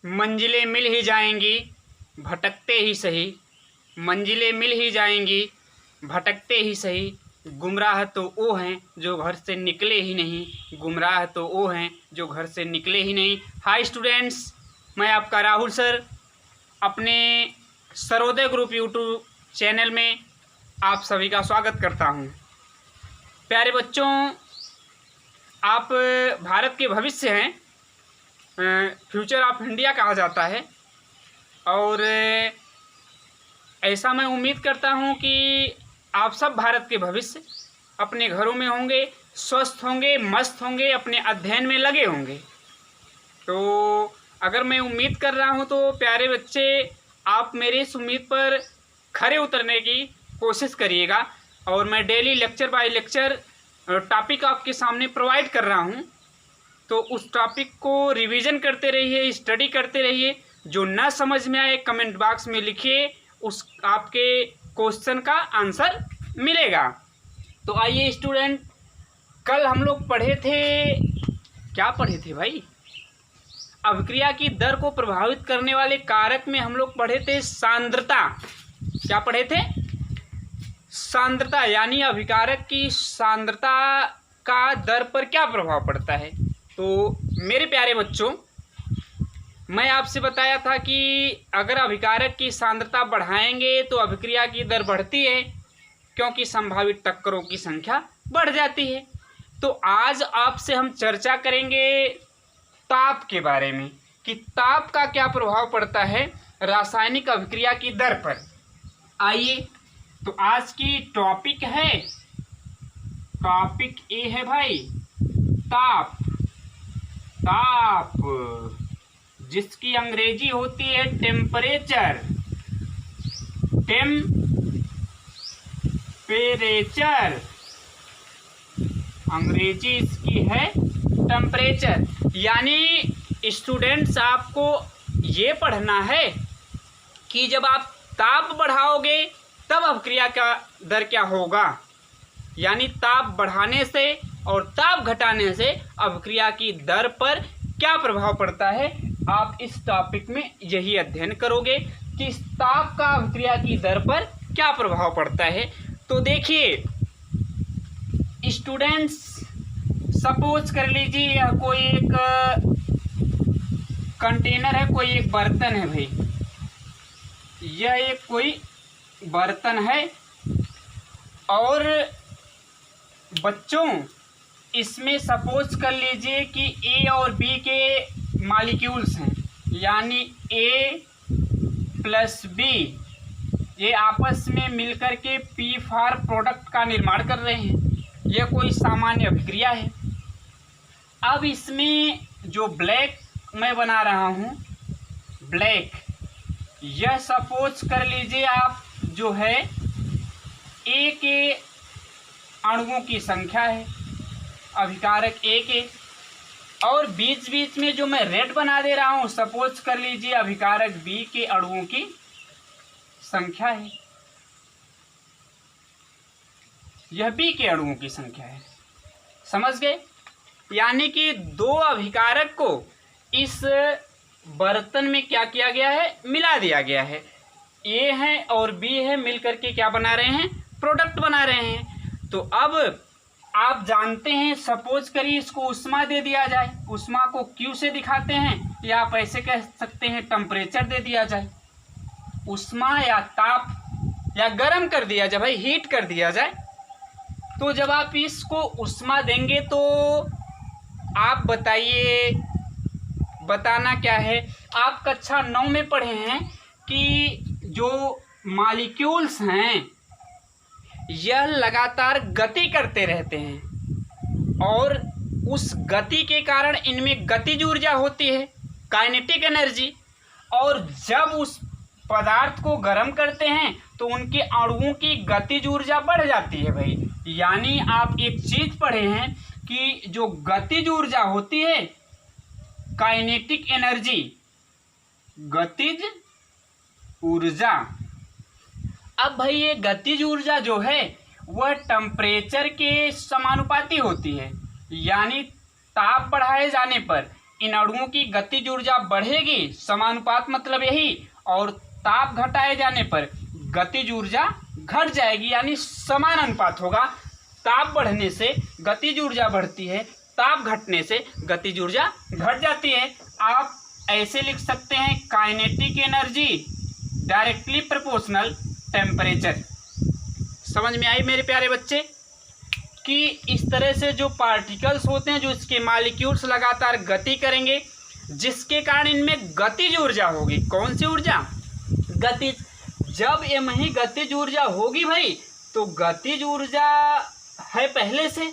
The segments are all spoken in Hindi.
मंजिलें मिल ही जाएंगी भटकते ही सही, मंजिलें मिल ही जाएंगी भटकते ही सही। गुमराह तो वो हैं जो घर से निकले ही नहीं, गुमराह तो वो हैं जो घर से निकले ही नहीं। हाय स्टूडेंट्स, मैं आपका राहुल सर अपने सर्वोदय ग्रुप यूट्यूब चैनल में आप सभी का स्वागत करता हूं। प्यारे बच्चों, आप भारत के भविष्य हैं, फ्यूचर ऑफ इंडिया कहा जाता है। और ऐसा मैं उम्मीद करता हूं कि आप सब भारत के भविष्य अपने घरों में होंगे, स्वस्थ होंगे, मस्त होंगे, अपने अध्ययन में लगे होंगे। तो अगर मैं उम्मीद कर रहा हूं तो प्यारे बच्चे, आप मेरी इस उम्मीद पर खरे उतरने की कोशिश करिएगा। और मैं daily lecture by lecture topic आपके सामने प्रोवाइड कर रहा हूं, तो उस टॉपिक को रिवीजन करते रहिए, स्टडी करते रहिए। जो ना समझ में आए कमेंट बॉक्स में लिखिए, उस आपके क्वेश्चन का आंसर मिलेगा। तो आइए स्टूडेंट, कल हम लोग पढ़े थे, क्या पढ़े थे भाई? अभिक्रिया की दर को प्रभावित करने वाले कारक में हम लोग पढ़े थे सांद्रता। क्या पढ़े थे? सांद्रता, यानी अभिकारक की सांद्रता का दर पर क्या प्रभाव पड़ता है। तो मेरे प्यारे बच्चों, मैं आपसे बताया था कि अगर अभिकारक की सांद्रता बढ़ाएंगे तो अभिक्रिया की दर बढ़ती है, क्योंकि संभावित टक्करों की संख्या बढ़ जाती है। तो आज आपसे हम चर्चा करेंगे ताप के बारे में कि ताप का क्या प्रभाव पड़ता है रासायनिक अभिक्रिया की दर पर। आइए, तो आज की टॉपिक ए है भाई ताप। ताप जिसकी अंग्रेजी होती है टेम्परेचर। टेम्परेचर अंग्रेजी इसकी है टेम्परेचर। यानी स्टूडेंट्स, आपको ये पढ़ना है कि जब आप ताप बढ़ाओगे तब अभिक्रिया का दर क्या होगा, यानी ताप बढ़ाने से और ताप घटाने से अभिक्रिया की दर पर क्या प्रभाव पड़ता है। आप इस टॉपिक में यही अध्ययन करोगे कि ताप का अभिक्रिया की दर पर क्या प्रभाव पड़ता है। तो देखिए स्टूडेंट्स, सपोज कर लीजिए यह कोई एक कंटेनर है, कोई एक बर्तन है भाई। यह एक कोई बर्तन है और बच्चों, इसमें सपोज कर लीजिए कि ए और बी के मॉलिक्यूल्स हैं, यानी ए प्लस बी ये आपस में मिलकर के पी फॉर प्रोडक्ट का निर्माण कर रहे हैं। यह कोई सामान्य अभिक्रिया है। अब इसमें जो ब्लैक मैं बना रहा हूँ, ब्लैक, यह सपोज कर लीजिए आप जो है ए के अणुओं की संख्या है, अभिकारक ए के, और बीच बीच में जो मैं रेड बना दे रहा हूँ, सपोज कर लीजिए अभिकारक बी के अणुओं की संख्या है। यह बी के अणुओं की संख्या है। समझ गए? यानी कि दो अभिकारक को इस बर्तन में क्या किया गया है, मिला दिया गया है। ए है और बी है, मिलकर के क्या बना रहे हैं, प्रोडक्ट बना रहे हैं। तो अब आप जानते हैं, सपोज करिए इसको उष्मा दे दिया जाए, उष्मा को क्यू से दिखाते हैं, या आप ऐसे कह सकते हैं टेम्परेचर दे दिया जाए। उष्मा या ताप या गर्म कर दिया जाए भाई, हीट कर दिया जाए। तो जब आप इसको उष्मा देंगे तो आप बताइए, बताना क्या है। आप कक्षा 9 में पढ़े हैं कि जो मॉलिक्यूल्स हैं यह लगातार गति करते रहते हैं, और उस गति के कारण इनमें गतिज ऊर्जा होती है, काइनेटिक एनर्जी। और जब उस पदार्थ को गर्म करते हैं तो उनके अणुओं की गतिज ऊर्जा बढ़ जाती है भाई। यानी आप एक चीज पढ़े हैं कि जो गतिज ऊर्जा होती है, काइनेटिक एनर्जी, गतिज ऊर्जा। अब भाई ये गतिज ऊर्जा जो है वह टेम्परेचर के समानुपाती होती है, यानी ताप बढ़ाए जाने पर इन अणुओं की गतिज ऊर्जा बढ़ेगी, समानुपात मतलब यही, और ताप घटाए जाने पर गतिज ऊर्जा घट जाएगी, यानी समान अनुपात होगा। ताप बढ़ने से गतिज ऊर्जा बढ़ती है, ताप घटने से गतिज ऊर्जा घट जाती है। आप ऐसे लिख सकते हैं, kinetic energy directly proportional temperature. समझ में आई मेरे प्यारे बच्चे कि इस तरह से जो पार्टिकल्स होते हैं, जो इसके मॉलिक्यूल्स लगातार गति करेंगे, जिसके कारण इनमें गतिज ऊर्जा होगी। कौन सी ऊर्जा? गतिज। जब ये ही गतिज ऊर्जा होगी भाई, तो गतिज ऊर्जा है पहले से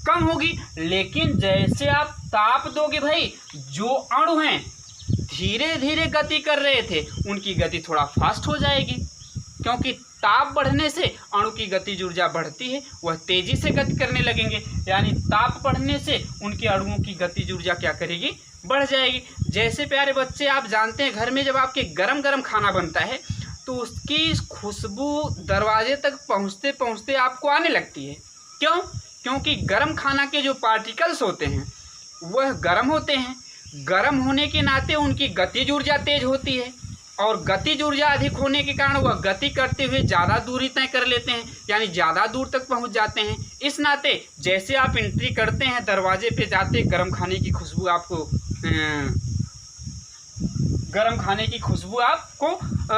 कम होगी, लेकिन जैसे आप ताप दोगे भाई, जो अणु हैं धीरे धीरे गति कर रहे थे, उनकी गति थोड़ा फास्ट हो जाएगी, क्योंकि ताप बढ़ने से अणु की गतिज ऊर्जा बढ़ती है, वह तेजी से गति करने लगेंगे, यानी ताप बढ़ने से उनके अणुओं की गतिज ऊर्जा क्या करेगी? बढ़ जाएगी। जैसे प्यारे बच्चे आप जानते हैं, घर में जब आपके गरम गरम खाना बनता है तो उसकी खुशबू दरवाजे तक पहुंचते पहुंचते आपको आने लगती है। क्यों? क्योंकि गरम खाना के जो पार्टिकल्स होते हैं वह गरम होते हैं, गरम होने के नाते उनकी गतिज ऊर्जा तेज होती है, और गतिज ऊर्जा अधिक होने के कारण वह गति करते हुए ज़्यादा दूरी तय कर लेते हैं, यानी ज़्यादा दूर तक पहुंच जाते हैं। इस नाते जैसे आप एंट्री करते हैं, दरवाजे पे जाते गरम खाने की खुशबू आपको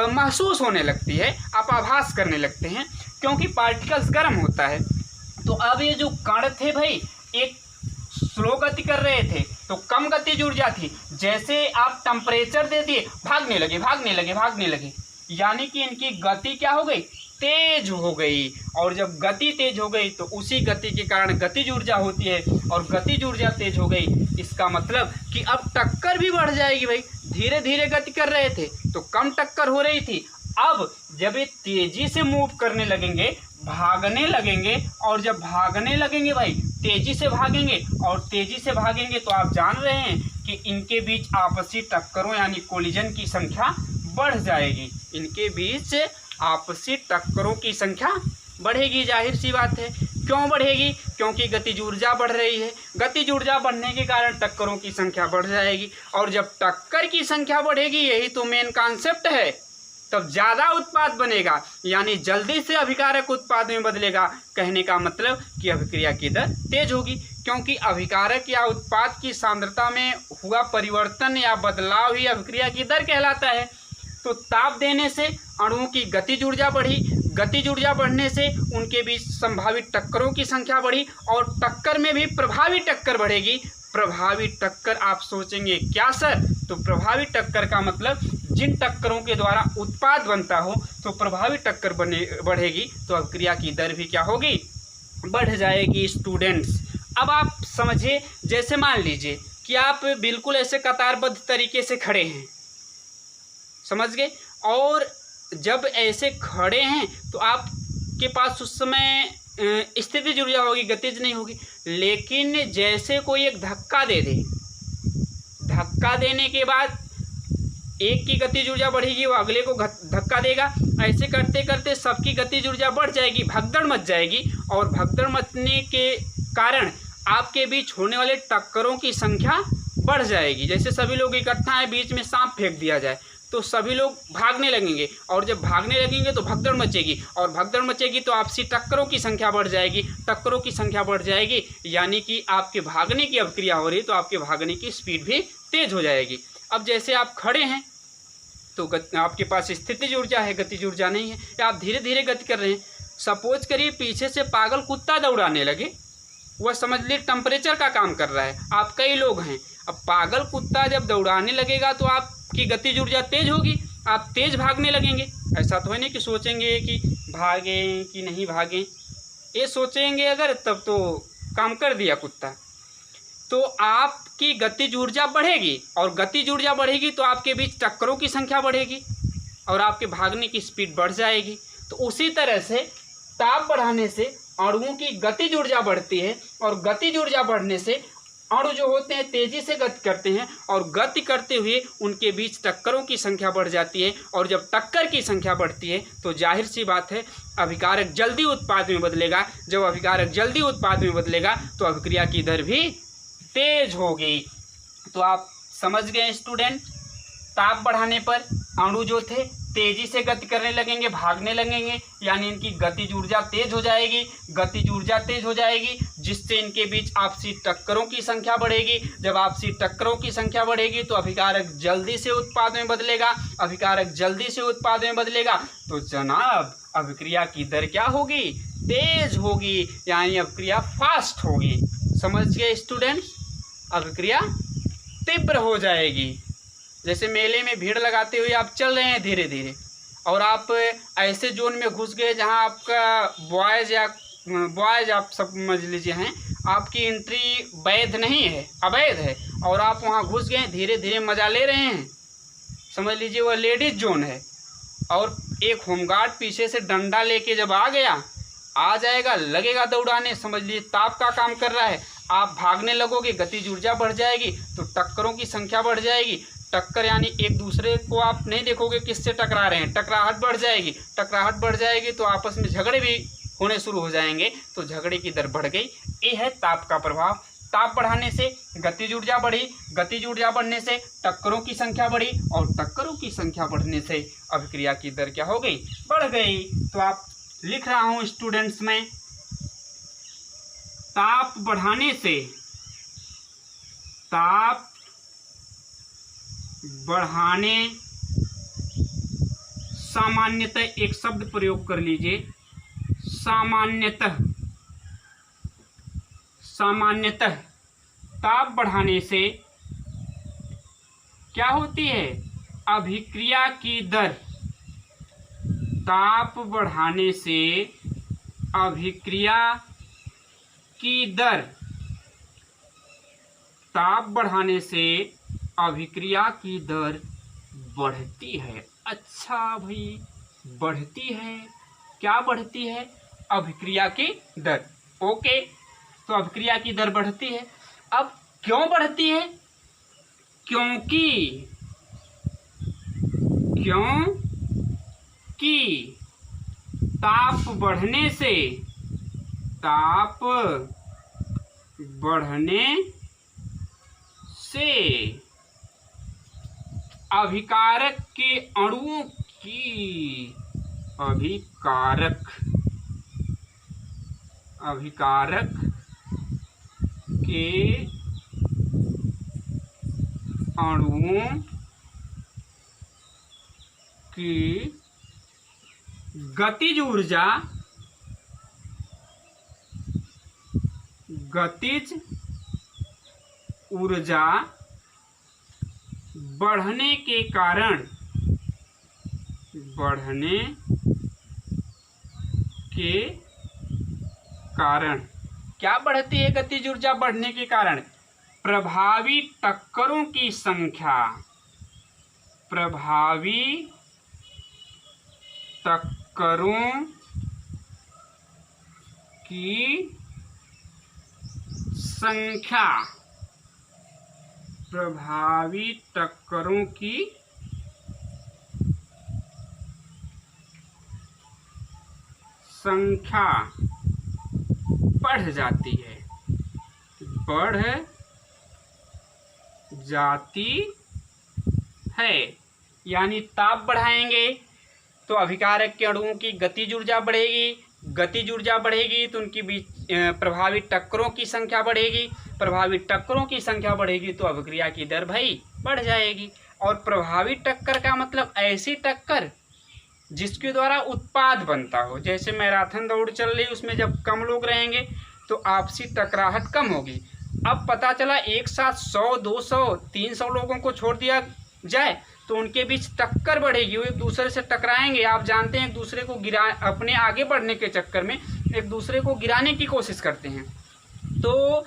महसूस होने लगती है, आप आभास करने लगते हैं, क्योंकि पार्टिकल्स गर्म होता है। तो अब ये जो कण थे भाई, एक स्लो गति कर रहे थे तो कम गतिज ऊर्जा थी, जैसे आप टेम्परेचर दे दिए भागने लगे, यानी कि इनकी गति क्या हो गई? तेज हो गई। और जब गति तेज हो गई तो उसी गति के कारण गतिज ऊर्जा होती है, और गतिज ऊर्जा तेज हो गई, इसका मतलब कि अब टक्कर भी बढ़ जाएगी भाई। धीरे धीरे गति कर रहे थे तो कम टक्कर हो रही थी, अब जब ये तेजी से मूव करने लगेंगे, भागने लगेंगे, और जब भागने लगेंगे भाई, तेजी से भागेंगे, और तेजी से भागेंगे तो आप जान रहे हैं कि इनके बीच आपसी टक्करों यानी कोलिजन की संख्या बढ़ जाएगी। इनके बीच आपसी टक्करों की संख्या बढ़ेगी, जाहिर सी बात है। क्यों बढ़ेगी? क्योंकि गतिज ऊर्जा बढ़ रही है। गतिज ऊर्जा बढ़ने के कारण टक्करों की संख्या बढ़ जाएगी, और जब टक्कर की संख्या बढ़ेगी, यही तो मेन कॉन्सेप्ट है, तब ज़्यादा उत्पाद बनेगा, यानी जल्दी से अभिकारक उत्पाद में बदलेगा। कहने का मतलब कि अभिक्रिया की दर तेज होगी, क्योंकि अभिकारक या उत्पाद की सांद्रता में हुआ परिवर्तन या बदलाव ही अभिक्रिया की दर कहलाता है। तो ताप देने से अणुओं की गतिज ऊर्जा बढ़ी, गतिज ऊर्जा बढ़ने से उनके बीच संभावित टक्करों की संख्या बढ़ी, और टक्कर में भी प्रभावी टक्कर बढ़ेगी। प्रभावी टक्कर आप सोचेंगे क्या सर? तो प्रभावी टक्कर का मतलब जिन टक्करों के द्वारा उत्पाद बनता हो, तो प्रभावी टक्कर बढ़ेगी तो अभिक्रिया की दर भी क्या होगी? बढ़ जाएगी स्टूडेंट्स। अब आप समझिए, जैसे मान लीजिए कि आप बिल्कुल ऐसे कतारबद्ध तरीके से खड़े हैं, समझ गए, और जब ऐसे खड़े हैं तो आपके पास उस समय स्थितिज ऊर्जा होगी, गतिज नहीं होगी। लेकिन जैसे कोई एक धक्का दे दे, धक्का देने के बाद एक की गतिज ऊर्जा बढ़ेगी, वो अगले को धक्का देगा, ऐसे करते करते सबकी गतिज ऊर्जा बढ़ जाएगी, भगदड़ मच जाएगी, और भगदड़ मचने के कारण आपके बीच होने वाले टक्करों की संख्या बढ़ जाएगी। जैसे सभी लोग इकट्ठा हैं, बीच में सांप फेंक दिया जाए तो सभी लोग भागने लगेंगे, और जब भागने लगेंगे तो भगदड़ मचेगी, और भगदड़ मचेगी तो आपसी टक्करों की संख्या बढ़ जाएगी, टक्करों की संख्या बढ़ जाएगी, यानी कि आपके भागने की अभिक्रिया हो रही है तो आपके भागने की स्पीड भी तेज हो जाएगी। अब जैसे आप खड़े हैं तो आपके पास स्थितिज ऊर्जा है, गतिज ऊर्जा नहीं है, या आप धीरे धीरे गति कर रहे हैं। सपोज करिए पीछे से पागल कुत्ता दौड़ाने लगे, वह समझ लीजिए टेम्परेचर का काम कर रहा है, आप कई लोग हैं। अब पागल कुत्ता जब दौड़ाने लगेगा तो आपकी गतिज ऊर्जा तेज होगी, आप तेज भागने लगेंगे। ऐसा तो है नहीं कि सोचेंगे कि भागें कि नहीं भागें, ये सोचेंगे अगर तब तो काम कर दिया कुत्ता। तो आपकी गतिज ऊर्जा बढ़ेगी, और गतिज ऊर्जा बढ़ेगी तो आपके बीच टक्करों की संख्या बढ़ेगी, और आपके भागने की स्पीड बढ़ जाएगी। तो उसी तरह से ताप बढ़ाने से अणुओं की गतिज ऊर्जा बढ़ती है, और गतिज ऊर्जा बढ़ने से अणु जो होते हैं तेजी से गति करते हैं, और गति करते हुए उनके बीच टक्करों की संख्या बढ़ जाती है, और जब टक्कर की संख्या बढ़ती है तो जाहिर सी बात है अभिकारक जल्दी उत्पाद में बदलेगा। जब अभिकारक जल्दी उत्पाद में बदलेगा तो अभिक्रिया की दर भी तेज होगी। तो आप समझ गए स्टूडेंट, ताप बढ़ाने पर अणु जो थे तेजी से गति करने लगेंगे, भागने लगेंगे, यानी इनकी गतिज ऊर्जा तेज हो जाएगी। गतिज ऊर्जा तेज हो जाएगी जिससे इनके बीच आपसी टक्करों की संख्या बढ़ेगी। जब आपसी टक्करों की संख्या बढ़ेगी तो अभिकारक जल्दी से उत्पाद में बदलेगा। अभिकारक जल्दी से उत्पाद में बदलेगा तो जनाब अभिक्रिया की दर क्या होगी? तेज होगी, यानी अभिक्रिया फास्ट होगी। समझ गए स्टूडेंट्स? अभिक्रिया तीव्र हो जाएगी। जैसे मेले में भीड़ लगाते हुए आप चल रहे हैं धीरे धीरे, और आप ऐसे जोन में घुस गए जहां आपका बॉयज आप समझ लीजिए हैं, आपकी एंट्री वैध नहीं है, अवैध है, और आप वहां घुस गए धीरे धीरे मजा ले रहे हैं। समझ लीजिए वह लेडीज जोन है, और एक होमगार्ड पीछे से डंडा लेके जब आ जाएगा, लगेगा दौड़ाने, समझ लीजिए ताप का काम कर रहा है, आप भागने लगोगे, गतिज ऊर्जा बढ़ जाएगी तो टक्करों की संख्या बढ़ जाएगी। टक्कर यानी एक दूसरे को आप नहीं देखोगे किससे टकरा रहे हैं, टकराहट बढ़ जाएगी। टकराहट बढ़ जाएगी तो आपस में झगड़े भी होने शुरू हो जाएंगे, तो झगड़े की दर बढ़ गई। ये है ताप का प्रभाव। ताप बढ़ाने से गतिज ऊर्जा बढ़ी, गतिज ऊर्जा बढ़ने से टक्करों की संख्या बढ़ी, और टक्करों की संख्या बढ़ने से अभिक्रिया की दर क्या हो गई? बढ़ गई। तो आप लिख रहा हूं स्टूडेंट्स में, ताप बढ़ाने से, ताप बढ़ाने, सामान्यतः एक शब्द प्रयोग कर लीजिए, सामान्यतः, सामान्यतः ताप बढ़ाने से क्या होती है? अभिक्रिया की दर। ताप बढ़ाने से अभिक्रिया की दर, ताप बढ़ाने से अभिक्रिया की दर बढ़ती है। अच्छा भाई, बढ़ती है, क्या बढ़ती है? अभिक्रिया की दर। ओके, तो अभिक्रिया की दर बढ़ती है। अब क्यों बढ़ती है? क्योंकि ताप बढ़ने से, ताप बढ़ने से अभिकारक के अणुओं की, अभिकारक के अणुओं की गतिज ऊर्जा, बढ़ने के कारण, क्या बढ़ती है? गतिज ऊर्जा बढ़ने के कारण प्रभावी टक्करों की संख्या, प्रभावी टक्करों की संख्या, प्रभावी टक्करों की संख्या बढ़ जाती है, बढ़ जाती है। यानी ताप बढ़ाएंगे तो अभिकारक के अणुओं की गतिज ऊर्जा बढ़ेगी, गतिज ऊर्जा बढ़ेगी तो उनकी बीच प्रभावी टक्करों की संख्या बढ़ेगी, प्रभावी टक्करों की संख्या बढ़ेगी तो अभिक्रिया की दर भाई बढ़ जाएगी। और प्रभावी टक्कर का मतलब ऐसी टक्कर जिसके द्वारा उत्पाद बनता हो। जैसे मैराथन दौड़ चल रही, उसमें जब कम लोग रहेंगे तो आपसी टकराहट कम होगी। अब पता चला एक साथ 100, 200, 300 लोगों को छोड़ दिया जाए तो उनके बीच टक्कर बढ़ेगी, वो एक दूसरे से टकराएंगे। आप जानते हैं एक दूसरे को अपने आगे बढ़ने के चक्कर में एक दूसरे को गिराने की कोशिश करते हैं। तो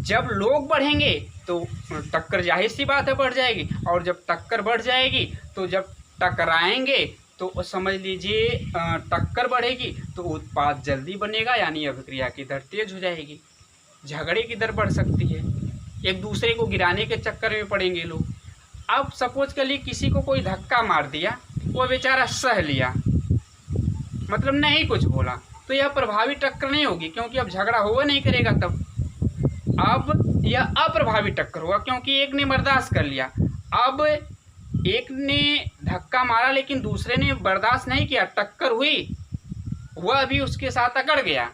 जब लोग बढ़ेंगे तो टक्कर जाहिर सी बात है बढ़ जाएगी, और जब टक्कर बढ़ जाएगी तो जब टकराएंगे तो समझ लीजिए टक्कर बढ़ेगी तो उत्पाद जल्दी बनेगा, यानी अभिक्रिया की दर तेज हो जाएगी। झगड़े की दर बढ़ सकती है, एक दूसरे को गिराने के चक्कर में पड़ेंगे लोग। अब सपोज कर लिए किसी को कोई धक्का मार दिया, वो बेचारा सह लिया, मतलब नहीं कुछ बोला, तो यह प्रभावी टक्कर नहीं होगी, क्योंकि अब झगड़ा होगा नहीं करेगा। तब अब यह अप्रभावी टक्कर होगा, क्योंकि एक ने बर्दाश्त कर लिया। अब एक ने धक्का मारा लेकिन दूसरे ने बर्दाश्त नहीं किया, टक्कर हुई, वह भी उसके साथ अकड़ गया,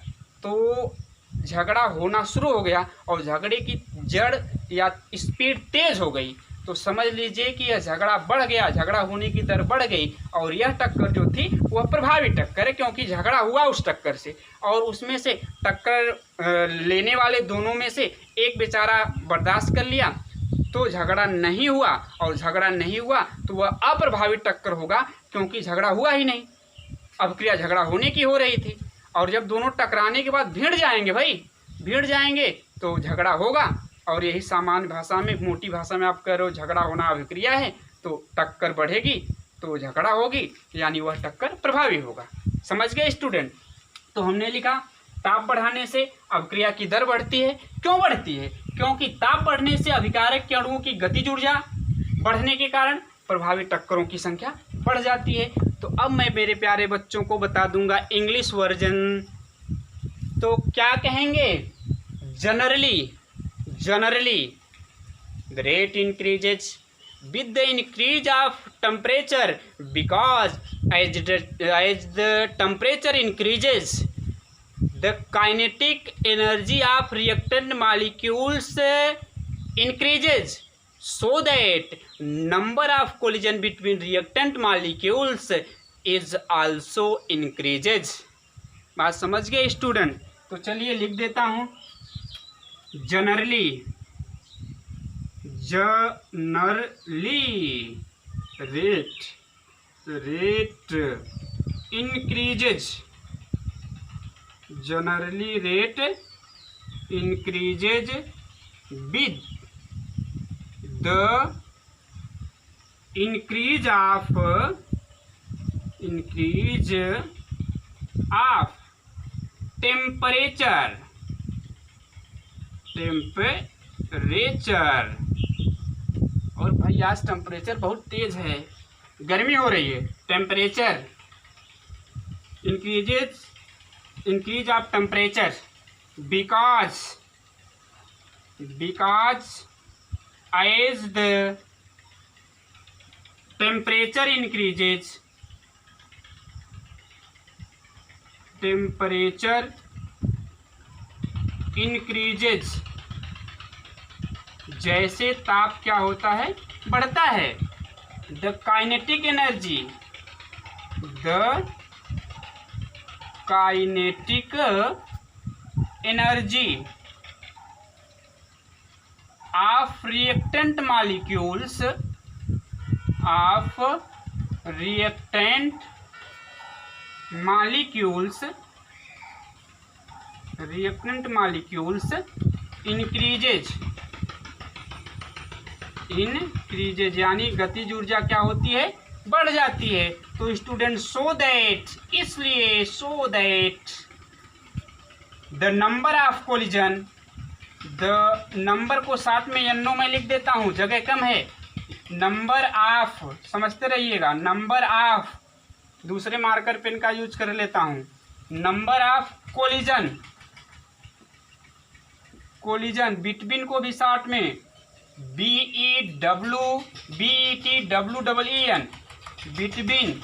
तो झगड़ा होना शुरू हो गया और झगड़े की जड़ या स्पीड तेज हो गई। तो समझ लीजिए कि यह झगड़ा बढ़ गया, झगड़ा होने की दर बढ़ गई और यह टक्कर जो थी वह प्रभावी टक्कर है, क्योंकि झगड़ा हुआ उस टक्कर से और उसमें से टक्कर लेने वाले दोनों में से एक बेचारा बर्दाश्त कर लिया तो झगड़ा नहीं हुआ, और झगड़ा नहीं हुआ तो वह अप्रभावी टक्कर होगा, क्योंकि झगड़ा हुआ ही नहीं। अभिक्रिया झगड़ा होने की हो रही थी और जब दोनों टकराने के बाद भिड़ जाएंगे भाई, भिड़ जाएंगे तो झगड़ा होगा। और यही सामान्य भाषा में, मोटी भाषा में आप कह रहे हो झगड़ा होना अभिक्रिया है, तो टक्कर बढ़ेगी तो झगड़ा होगी, यानी वह टक्कर प्रभावी होगा। समझ गए स्टूडेंट? तो हमने लिखा ताप बढ़ाने से अभिक्रिया की दर बढ़ती है। क्यों बढ़ती है? क्योंकि ताप बढ़ने से अभिकारक के अणुओं की गतिज ऊर्जा बढ़ने के कारण प्रभावी टक्करों की संख्या बढ़ जाती है। तो अब मैं मेरे प्यारे बच्चों को बता दूंगा इंग्लिश वर्जन। तो क्या कहेंगे? Generally the rate increases with the increase of temperature, because as the temperature increases the kinetic energy of reactant molecules increases, so that number of collision between reactant molecules is also increases। बात समझ गए स्टूडेंट? तो चलिए लिख देता हूँ generally rate increases, generally rate increases with the increase of temperature। और भाई आज टेम्परेचर बहुत तेज है, गर्मी हो रही है। Temperature increase of temperature because as the temperature increases, जैसे ताप क्या होता है? बढ़ता है। The kinetic energy of reactant molecules increases यानी गतिज ऊर्जा क्या होती है? बढ़ जाती है। तो student so that the number of collision, the number को साथ में एनो में लिख देता हूँ, जगह कम है। नंबर ऑफ समझते रहिएगा, नंबर ऑफ, दूसरे मार्कर पेन का यूज कर लेता हूँ। नंबर ऑफ कोलिजन बिटवीन को भी साथ में BETWEEN between,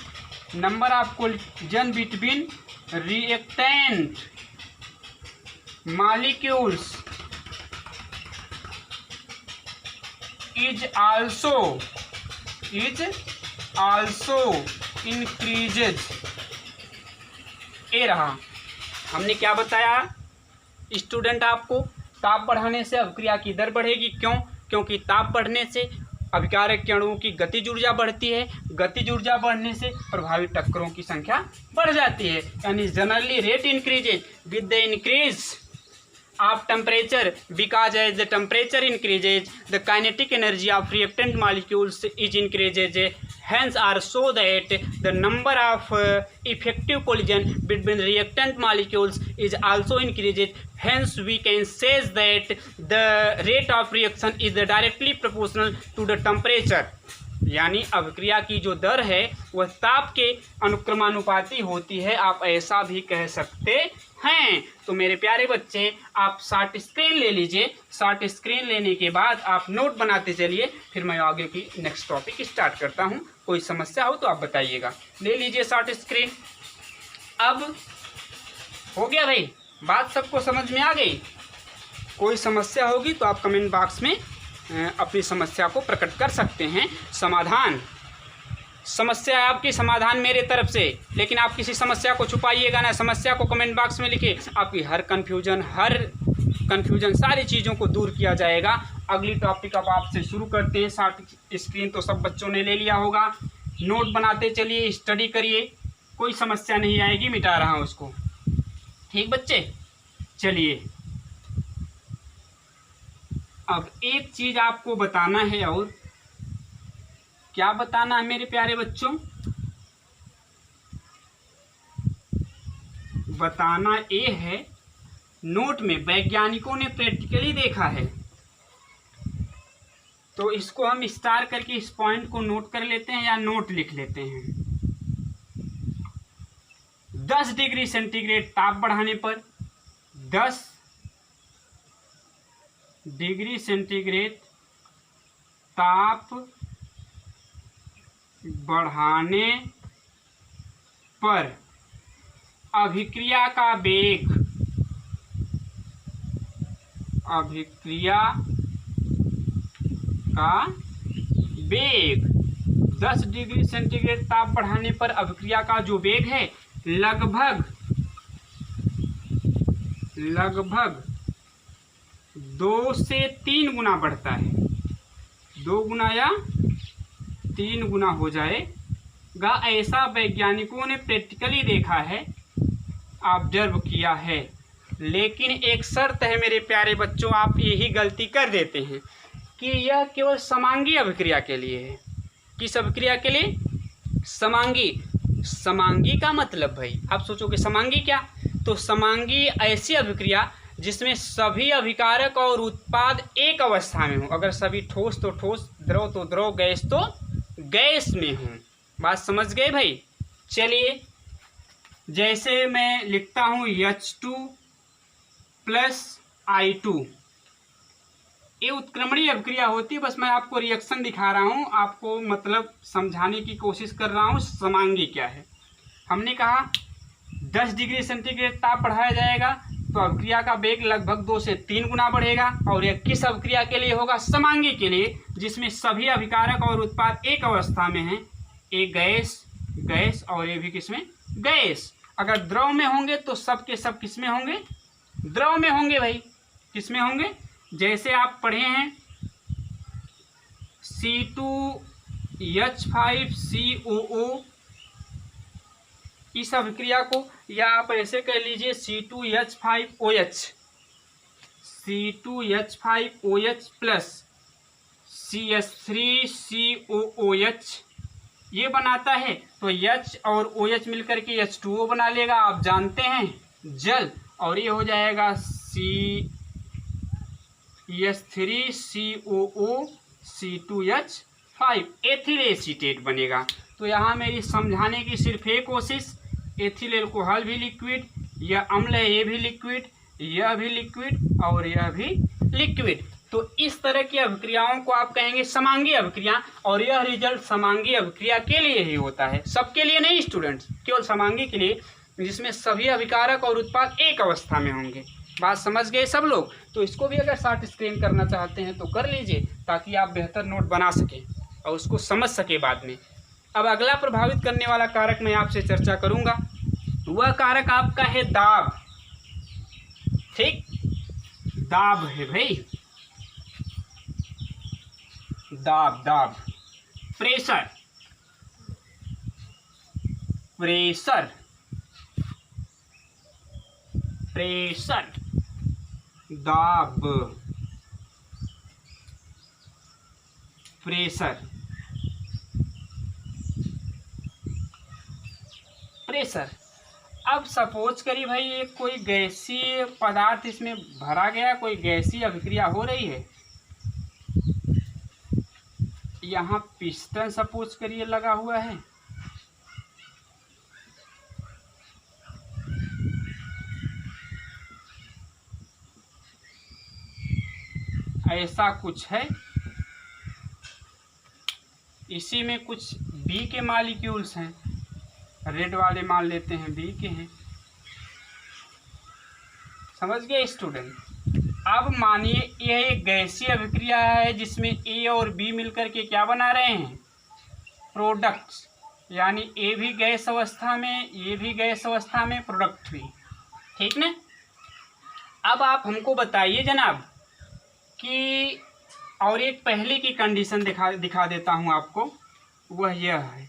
number of collision between reactant molecules is also increases. ये रहा, हमने क्या बताया स्टूडेंट आपको? ताप बढ़ाने से अभिक्रिया की दर बढ़ेगी। क्यों? क्योंकि ताप बढ़ने से अभिकारक के अणुओं की गतिज ऊर्जा बढ़ती है, गतिज ऊर्जा बढ़ने से प्रभावी टक्करों की संख्या बढ़ जाती है। यानी generally rate increases with the increase of temperature, because as the temperature increases the kinetic energy of reactant molecules is increases, hence are so that the number of effective collision between reactant molecules is also increases. Hence we can say that the rate of reaction is directly proportional to the temperature। यानी अभिक्रिया की जो दर है वह ताप के अनुक्रमानुपाती होती है, आप ऐसा भी कह सकते हैं। तो मेरे प्यारे बच्चे, आप शॉर्ट स्क्रीन ले लीजिए। शॉर्ट स्क्रीन लेने के बाद आप नोट बनाते चलिए, फिर मैं आगे की नेक्स्ट टॉपिक स्टार्ट करता हूँ। कोई समस्या हो तो आप बताइएगा। ले लीजिए शॉर्ट स्क्रीन। अब हो गया भाई, बात सबको समझ में आ गई? कोई समस्या होगी तो आप कमेंट बॉक्स में अपनी समस्या को प्रकट कर सकते हैं। समस्या है आपकी, समाधान मेरे तरफ से, लेकिन आप किसी समस्या को छुपाइएगा ना। समस्या को कमेंट बॉक्स में लिखिए, आपकी हर कन्फ्यूजन सारी चीज़ों को दूर किया जाएगा। अगली टॉपिक अब आपसे शुरू करते हैं। शॉर्ट स्क्रीन तो सब बच्चों ने ले लिया होगा, नोट बनाते चलिए, स्टडी करिए, कोई समस्या नहीं आएगी, मिटा रहा हूँ उसको। ठीक बच्चे, चलिए अब एक चीज़ आपको बताना है। और क्या बताना है मेरे प्यारे बच्चों? बताना ये है, नोट में वैज्ञानिकों ने प्रैक्टिकली देखा है, तो इसको हम स्टार करके इस पॉइंट को नोट कर लेते हैं या नोट लिख लेते हैं। 10 डिग्री सेंटीग्रेड ताप बढ़ाने पर, 10 डिग्री सेंटीग्रेड ताप बढ़ाने पर अभिक्रिया का वेग, अभिक्रिया का वेग 10 डिग्री सेंटीग्रेड ताप बढ़ाने पर अभिक्रिया का जो वेग है लगभग 2 से 3 गुना बढ़ता है। 2 गुना या 3 गुना हो जाएगा, ऐसा वैज्ञानिकों ने प्रैक्टिकली देखा है, ऑब्जर्व किया है। लेकिन एक शर्त है मेरे प्यारे बच्चों, आप यही गलती कर देते हैं कि यह केवल समांगी अभिक्रिया के लिए है। किस अभिक्रिया के लिए? समांगी। समांगी का मतलब भाई आप सोचोगे समांगी क्या? तो समांगी ऐसी अभिक्रिया जिसमें सभी अभिकारक और उत्पाद एक अवस्था में हो। अगर सभी ठोस तो ठोस, द्रव तो द्रव, गैस तो गैस में हो। बात समझ गए भाई? चलिए, जैसे मैं लिखता हूँ H2 + I2, ये उत्क्रमणीय अभिक्रिया होती है। बस मैं आपको रिएक्शन दिखा रहा हूँ, आपको मतलब समझाने की कोशिश कर रहा हूँ समांगी क्या है। हमने कहा 10 डिग्री सेंटीग्रेड ताप बढ़ाया जाएगा तो अभिक्रिया का वेग लगभग 2 से 3 गुना बढ़ेगा। और यह किस अभिक्रिया के लिए होगा? समांगी के लिए, जिसमें सभी अभिकारक और उत्पाद एक अवस्था में हैं। एक गैस और ये भी किसमें? गैस। अगर द्रव में होंगे तो सब के सब किसमें होंगे? द्रव में होंगे भाई। किसमें होंगे? जैसे आप पढ़े हैं C2H5COO, इस अभिक्रिया को, या आप ऐसे कह लीजिए C2H5OH, C2H5OH + CH3COOH ये बनाता है। तो H और OH मिलकर के H2O बना लेगा, आप जानते हैं, जल। और ये हो जाएगा CH3COO C2H5, एथिल एसीटेट बनेगा। तो यहाँ मेरी समझाने की सिर्फ एक कोशिश, एथिल एल्कोहल भी लिक्विड, यह अम्ल है, ये भी लिक्विड, यह भी लिक्विड और यह भी लिक्विड। तो इस तरह की अभिक्रियाओं को आप कहेंगे समांगी अभिक्रिया, और यह रिजल्ट समांगी अभिक्रिया के लिए ही होता है, सबके लिए नहीं स्टूडेंट्स, केवल समांगी के लिए, जिसमें सभी अभिकारक और उत्पाद एक अवस्था में होंगे। बात समझ गए सब लोग? तो इसको भी अगर शॉर्ट स्क्रीन करना चाहते हैं तो कर लीजिए, ताकि आप बेहतर नोट बना सकें और उसको समझ सके बाद में। अब अगला प्रभावित करने वाला कारक मैं आपसे चर्चा करूंगा, वह कारक आपका है दाब। ठीक, दाब है भाई, दाब, प्रेशर, दाब, प्रेशर। अब सपोज करिए भाई ये कोई गैसीय पदार्थ इसमें भरा गया, कोई गैसीय अभिक्रिया हो रही है। यहाँ पिस्टन सपोज करिए लगा हुआ है, ऐसा कुछ है, इसी में कुछ बी के मॉलिक्यूल्स हैं, रेड वाले मान लेते हैं बी के हैं। समझ गए स्टूडेंट? अब मानिए यह एक गैसीय अभिक्रिया है जिसमें ए और बी मिलकर के क्या बना रहे हैं, प्रोडक्ट्स, यानी ए भी गैस अवस्था में, ये भी गैस अवस्था में, प्रोडक्ट भी, ठीक ना। अब आप हमको बताइए जनाब कि, और एक पहले की कंडीशन दिखा देता हूं आपको, वह यह है,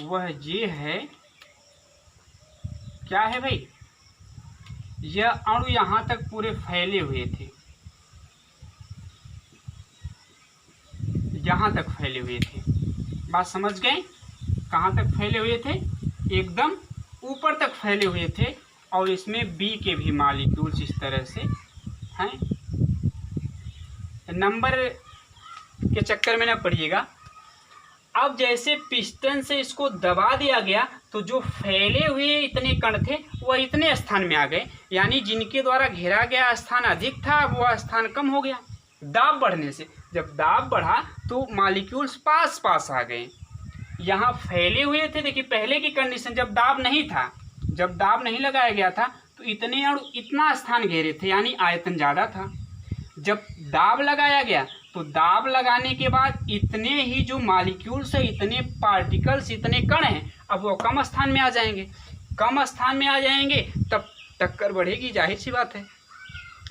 वह ये है, क्या है भाई, यह अणु यहां तक पूरे फैले हुए थे, यहां तक फैले हुए थे, बात समझ गए? कहां तक फैले हुए थे, एकदम ऊपर तक फैले हुए थे, और इसमें बी के भी मॉलिक्यूल्स इस तरह से हैं। नंबर के चक्कर में ना पड़िएगा। अब जैसे पिस्टन से इसको दबा दिया गया तो जो फैले हुए इतने कण थे वह इतने स्थान में आ गए, यानी जिनके द्वारा घेरा गया स्थान अधिक था वह स्थान कम हो गया दाब बढ़ने से। जब दाब बढ़ा तो मॉलिक्यूल्स पास पास आ गए। यहाँ फैले हुए थे, देखिए पहले की कंडीशन जब दाब नहीं था, जब दाब नहीं लगाया गया था तो इतने अणु इतना स्थान घेरे थे, यानी आयतन ज़्यादा था। जब दाब लगाया गया तो दाब लगाने के बाद इतने ही जो मॉलिक्यूल्स है, इतने पार्टिकल्स, इतने कण हैं, अब वो कम स्थान में आ जाएंगे। कम स्थान में आ जाएंगे तब टक्कर बढ़ेगी, जाहिर सी बात है।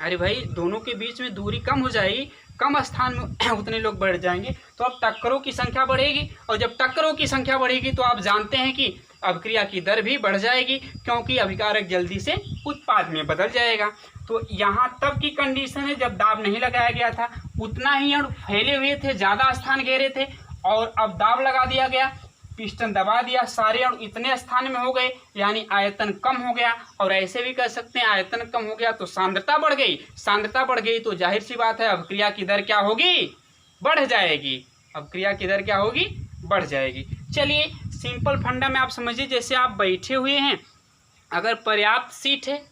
अरे भाई दोनों के बीच में दूरी कम हो जाएगी, कम स्थान में उतने लोग बढ़ जाएंगे तो अब टक्करों की संख्या बढ़ेगी, और जब टक्करों की संख्या बढ़ेगी तो आप जानते हैं कि अभिक्रिया की दर भी बढ़ जाएगी, क्योंकि अभिकारक जल्दी से उत्पाद में बदल जाएगा। तो यहाँ तब की कंडीशन है जब दाब नहीं लगाया गया था, उतना ही अणु फैले हुए थे, ज़्यादा स्थान घेरे थे, और अब दाब लगा दिया गया, पिस्टन दबा दिया, सारे अणु इतने स्थान में हो गए, यानी आयतन कम हो गया। और ऐसे भी कह सकते हैं आयतन कम हो गया तो सांद्रता बढ़ गई, सांद्रता बढ़ गई तो जाहिर सी बात है अभिक्रिया की दर क्या होगी, बढ़ जाएगी। अभिक्रिया की दर क्या होगी, बढ़ जाएगी। चलिए सिंपल फंडा में आप समझिए, जैसे आप बैठे हुए हैं, अगर पर्याप्त सीट है,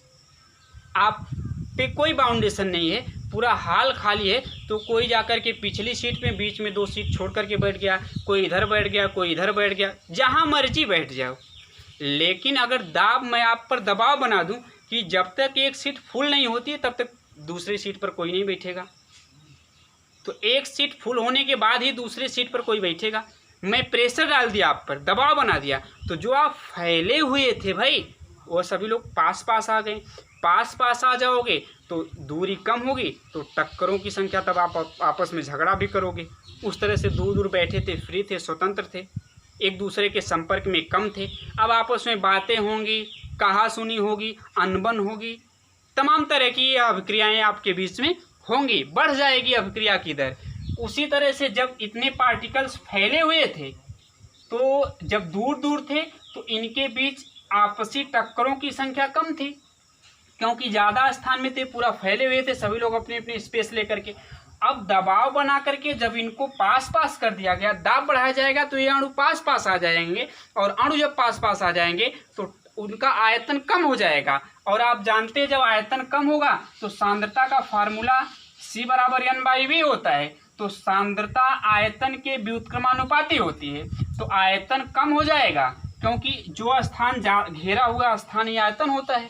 आप पे कोई बाउंडेशन नहीं है, पूरा हाल खाली है, तो कोई जाकर के पिछली सीट में बीच में 2 सीट छोड़ करके बैठ गया, कोई इधर बैठ गया, कोई इधर बैठ गया, जहां मर्जी बैठ जाओ। लेकिन अगर दाब मैं आप पर दबाव बना दूं कि जब तक एक सीट फुल नहीं होती तब तक दूसरी सीट पर कोई नहीं बैठेगा, तो एक सीट फुल होने के बाद ही दूसरी सीट पर कोई बैठेगा। मैं प्रेशर डाल दिया आप पर, दबाव बना दिया, तो जो आप फैले हुए थे भाई वो सभी लोग पास पास आ गए। पास पास आ जाओगे तो दूरी कम होगी, तो टक्करों की संख्या, तब आप आपस में झगड़ा भी करोगे। उस तरह से दूर दूर बैठे थे, फ्री थे, स्वतंत्र थे, एक दूसरे के संपर्क में कम थे। अब आपस में बातें होंगी, कहा सुनी होगी, अनबन होगी, तमाम तरह की अभिक्रियाएं आपके बीच में होंगी, बढ़ जाएगी अभिक्रिया की दर। उसी तरह से जब इतने पार्टिकल्स फैले हुए थे तो जब दूर दूर थे तो इनके बीच आपसी टक्करों की संख्या कम थी, क्योंकि ज़्यादा स्थान में थे, पूरा फैले हुए थे, सभी लोग अपनी अपनी स्पेस लेकर के। अब दबाव बना करके जब इनको पास पास कर दिया गया, दाब बढ़ाया जाएगा तो ये अणु पास पास आ जाएंगे, और अणु जब पास पास आ जाएंगे तो उनका आयतन कम हो जाएगा। और आप जानते हैं जब आयतन कम होगा तो सांद्रता का फार्मूला C = N/V होता है, तो सांद्रता आयतन के व्युत्क्रमानुपाती होती है। तो आयतन कम हो जाएगा, क्योंकि जो स्थान घेरा हुआ स्थान ही आयतन होता है।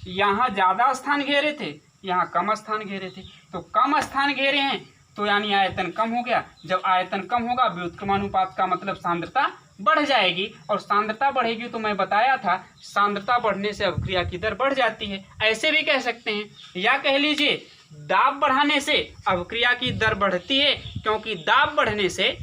यहाँ ज़्यादा स्थान घेरे थे, यहाँ कम स्थान घेरे थे, तो कम स्थान घेरे हैं तो यानी आयतन कम हो गया। जब आयतन कम होगा व्युत्क्रमानुपात का मतलब सांद्रता बढ़ जाएगी, और सांद्रता बढ़ेगी तो मैं बताया था सांद्रता बढ़ने से अभिक्रिया की दर बढ़ जाती है। ऐसे भी कह सकते हैं, या कह लीजिए दाब बढ़ाने से अभिक्रिया की दर बढ़ती है, क्योंकि दाब बढ़ने से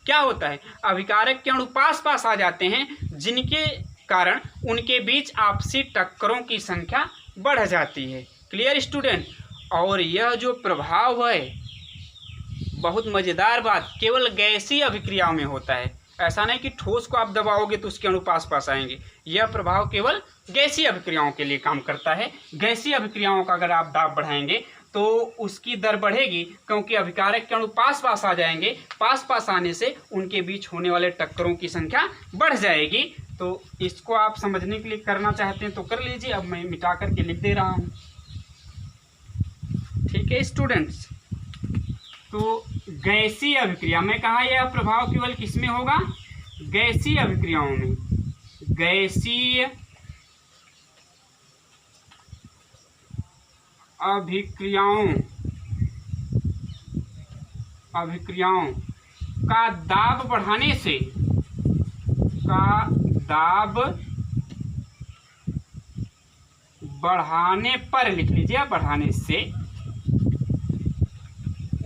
क्या होता है, अभिकारक के अणु पास पास आ जाते हैं, जिनके कारण उनके बीच आपसी टक्करों की संख्या बढ़ जाती है। Clear student? और यह जो प्रभाव है, बहुत मज़ेदार बात, केवल गैसीय अभिक्रियाओं में होता है। ऐसा नहीं कि ठोस को आप दबाओगे तो उसके अणु पास पास आएंगे। यह प्रभाव केवल गैसीय अभिक्रियाओं के लिए काम करता है। गैसीय अभिक्रियाओं का अगर आप दाब बढ़ाएंगे तो उसकी दर बढ़ेगी, क्योंकि अभिकारक के अणु पास पास आ जाएंगे। पास पास आने से उनके बीच होने वाले टक्करों की संख्या बढ़ जाएगी। तो इसको आप समझने के लिए करना चाहते हैं तो कर लीजिए। अब मैं मिटा करके लिख दे रहा हूँ। ठीक है स्टूडेंट्स, तो गैसीय अभिक्रिया में कहा यह प्रभाव केवल किसमें होगा? गैसीय अभिक्रियाओं में। गैसीय अभिक्रियाओं का दाब बढ़ाने से, बढ़ाने पर लिख लीजिए, बढ़ाने से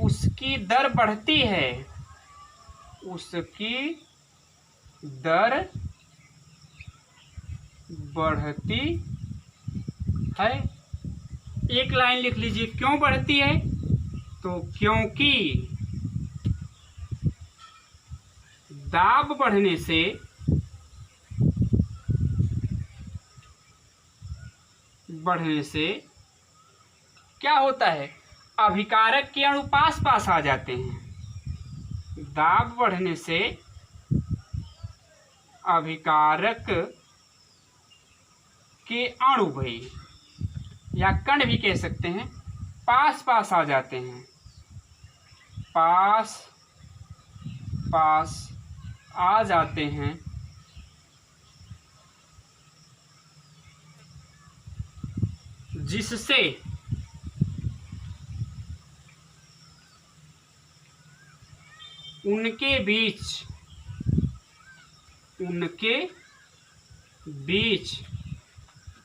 उसकी दर बढ़ती है, उसकी दर बढ़ती है। एक लाइन लिख लीजिए, क्यों बढ़ती है? तो क्योंकि दाब बढ़ने से क्या होता है? अभिकारक के अणु पास पास आ जाते हैं। दाब बढ़ने से अभिकारक के अणु भाई, या कण भी कह सकते हैं, पास पास आ जाते हैं। पास पास आ जाते हैं, जिससे उनके बीच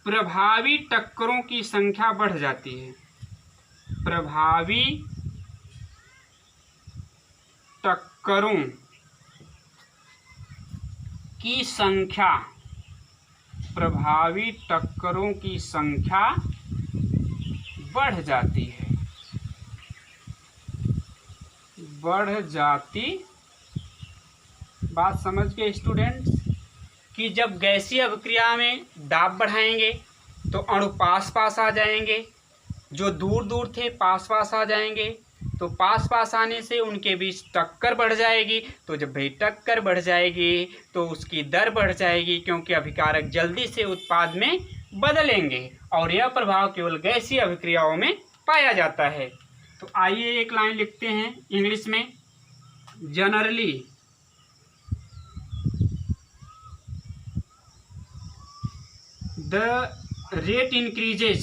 प्रभावी टक्करों की संख्या बढ़ जाती है। प्रभावी टक्करों की संख्या, प्रभावी टक्करों की संख्या बढ़ जाती है। बात समझ गए स्टूडेंट्स? कि जब गैसीय अभिक्रिया में दाब बढ़ाएंगे तो अणु पास पास आ जाएंगे, जो दूर दूर थे पास पास आ जाएंगे। तो पास पास आने से उनके बीच टक्कर बढ़ जाएगी। तो जब भाई टक्कर बढ़ जाएगी तो उसकी दर बढ़ जाएगी, क्योंकि अभिकारक जल्दी से उत्पाद में बदलेंगे। और यह प्रभाव केवल गैसीय अभिक्रियाओं में पाया जाता है। तो आइए एक लाइन लिखते हैं इंग्लिश में। Generally the rate increases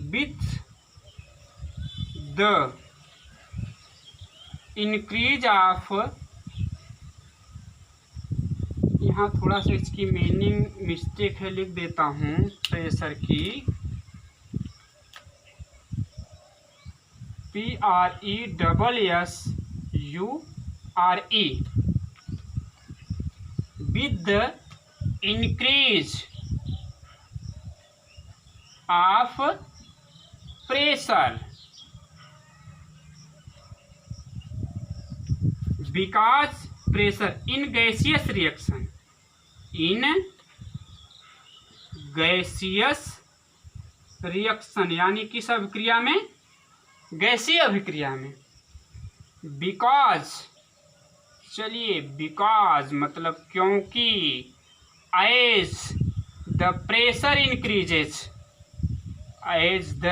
with the increase of, यहाँ थोड़ा सा इसकी मीनिंग मिस्टेक है, लिख देता हूँ, प्रेशर की PRESSURE with the increase of pressure, because pressure in gaseous reaction, यानी किस अभिक्रिया में? गैसीय अभिक्रिया में। बिकॉज, चलिए बिकॉज मतलब क्योंकि, as the pressure increases, as the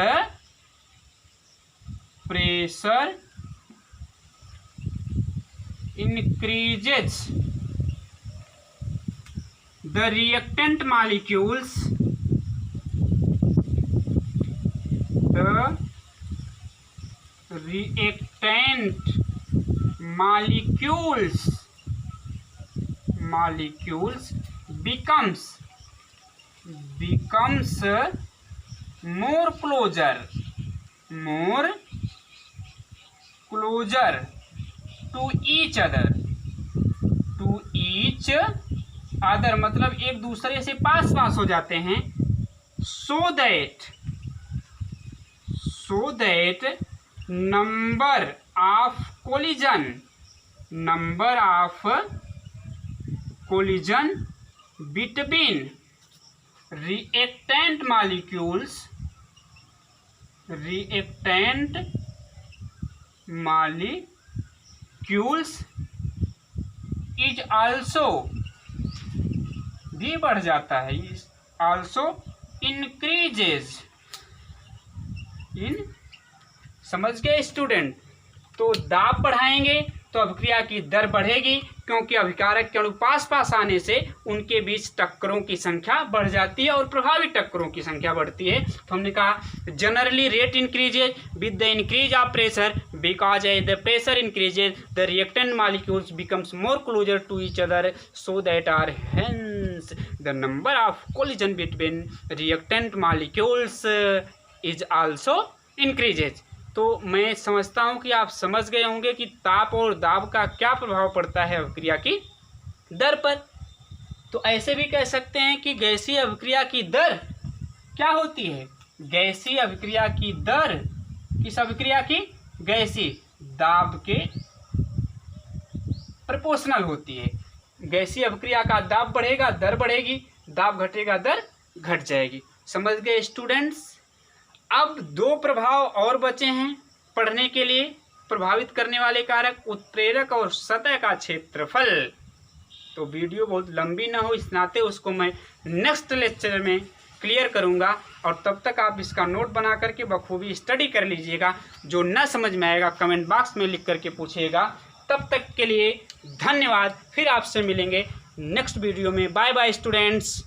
pressure increases the reactant molecules, reactant molecules becomes more closer to each other मतलब एक दूसरे से पास पास हो जाते हैं। so that number of collision number of collision between reactant molecules is also भी बढ़ जाता है, is also increases in, समझ गए स्टूडेंट। तो दाब बढ़ाएंगे तो अभिक्रिया की दर बढ़ेगी, क्योंकि अभिकारक के अणु पास पास आने से उनके बीच टक्करों की संख्या बढ़ जाती है और प्रभावी टक्करों की संख्या बढ़ती है। तो हमने कहा generally rate increases with the increase of pressure, because as the pressure increases the reactant molecules becomes more closer to each other, so that are hence the number of collision between reactant molecules is also increases. तो मैं समझता हूं कि आप समझ गए होंगे कि ताप और दाब का क्या प्रभाव पड़ता है अभिक्रिया की दर पर। तो ऐसे भी कह सकते हैं कि गैसीय अभिक्रिया की दर क्या होती है? गैसीय अभिक्रिया की दर किस अभिक्रिया की? गैसीय दाब के प्रोपोर्शनल होती है। गैसीय अभिक्रिया का दाब बढ़ेगा दर बढ़ेगी, दाब घटेगा दर घट जाएगी। समझ गए स्टूडेंट्स? अब दो प्रभाव और बचे हैं पढ़ने के लिए, प्रभावित करने वाले कारक, उत्प्रेरक और सतह का क्षेत्रफल। तो वीडियो बहुत लंबी ना हो इस नाते उसको मैं नेक्स्ट लेक्चर में क्लियर करूंगा, और तब तक आप इसका नोट बना करके बखूबी स्टडी कर लीजिएगा। जो ना समझ में आएगा कमेंट बॉक्स में लिख करके पूछिएगा। तब तक के लिए धन्यवाद। फिर आपसे मिलेंगे नेक्स्ट वीडियो में। Bye bye students.